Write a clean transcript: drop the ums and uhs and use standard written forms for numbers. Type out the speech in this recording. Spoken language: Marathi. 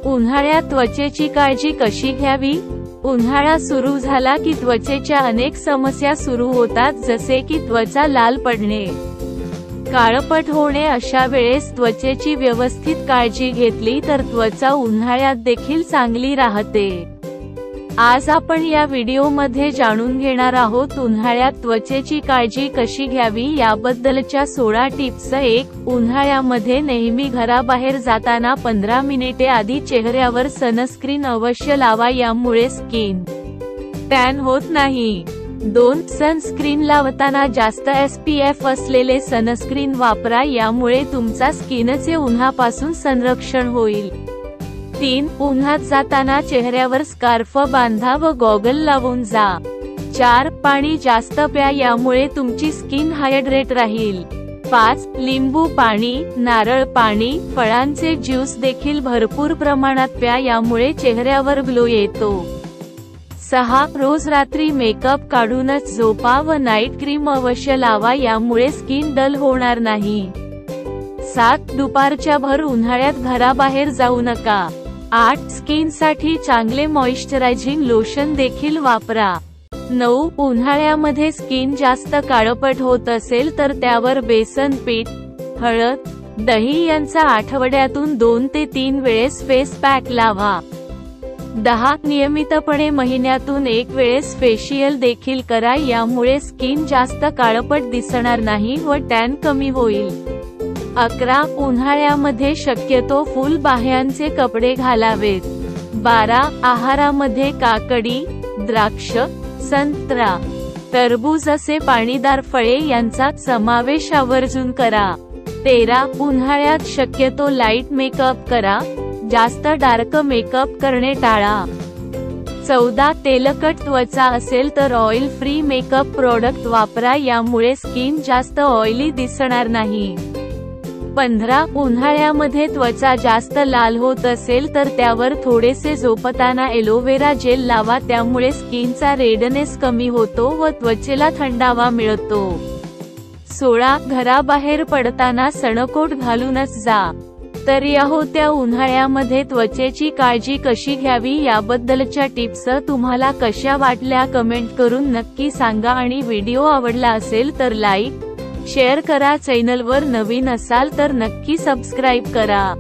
उन्हाळ्यात त्वचेची काळजी कशी घ्यावी? उन्हाळा सुरू झाला की त्वचेच्या अनेक समस्या सुरू होतात, जसे की त्वचा लाल पडणे, काळपट होणे. अशा वेळेस त्वचेची व्यवस्थित काळजी घेतली तर त्वचा उन्हाळ्यात देखील चांगली राहते. आज आपण या व्हिडिओमध्ये जाणून घेणार आहोत उन्हाळ्यात त्वचेची काळजी कशी घ्यावी याबद्दलच्या 16 टिप्स. 1. उन्हाळ्यामध्ये नेहमी घराबाहेर जाताना 15 मिनिटे आधी चेहऱ्यावर सनस्क्रीन अवश्य लावा, यामुळे स्किन टॅन होत नाही. 2. सनस्क्रीन लावताना जास्त SPF असलेले सनस्क्रीन वापरा, यामुळे तुमचा स्किनचे उन्हापासून संरक्षण होईल. 3. उन्हात जाताना चेहऱ्यावर स्कार्फ बांधा व गॉगल लावून जा. 4. पाणी जास्त प्या, यामुळे तुमची स्किन हायड्रेट राहील. 5. लिंबू पाणी, नारळ पाणी, फळांचे ज्यूस देखील भरपूर प्रमाणात प्या, यामुळे चेहऱ्यावर ग्लो येतो. 6. रोज रात्री मेकअप काढूनच झोपा व नाईट क्रीम अवश्य लावा, यामुळे स्किन डल होणार नाही. 7. दुपारच्या भर उन्हाळ्यात घराबाहेर जाऊ नका. 8. स्किनसाठी चांगले मॉइश्चरायझिंग लोशन देखील वापरा. 9. उन्हाळ्यामध्ये स्किन जास्त काळपट होत असेल तर त्यावर बेसन पीठ, हळद, दही यांचा आठवड्यातून 2 ते 3 वेळेस फेस पॅक लावा. 10. नियमितपणे महिन्यातून 1 वेळेस फेशियल देखील करा, यामुळे स्किन जास्त काळपट दिसणार नाही व टॅन कमी होईल. 11. उन्हाळ्यामध्ये शक्यतो फुल बाह्यांचे कपडे घालावेत. 12. आहारामध्ये काकडी, द्राक्ष, संत्रा, टरबूज असे पाणीदार फळे यांचा समावेश आवर्जून करा. 13. उन्हाळ्यात शक्यतो लाईट मेकअप करा, जास्त डार्क मेकअप करणे टाळा. 14. तेलकट त्वचा असेल तर ऑइल फ्री मेकअप प्रोडक्ट वापरा, यामुळे स्किन जास्त ऑइली दिसणार नाही. 15. उन्हाळ्यामध्ये त्वचा जास्त लाल होत असेल तर त्यावर थोडेसे झोपताना एलोवेरा जेल लावा, त्यामुळे स्किनचा रेडनेस कमी होतो व त्वचेला थंडावा मिळतो. 16. घराबाहेर पडताना सनकोट घालूनच जा. तर या होत्या उन्हाळ्यामध्ये त्वचेची काळजी कशी घ्यावी याबद्दलच्या टिप्स. तुम्हाला कशा वाटल्या कमेंट करून नक्की सांगा आणि व्हिडिओ आवडला असेल तर लाईक, शेअर करा. चॅनलवर नवीन असाल तर नक्की सबस्क्राईब करा.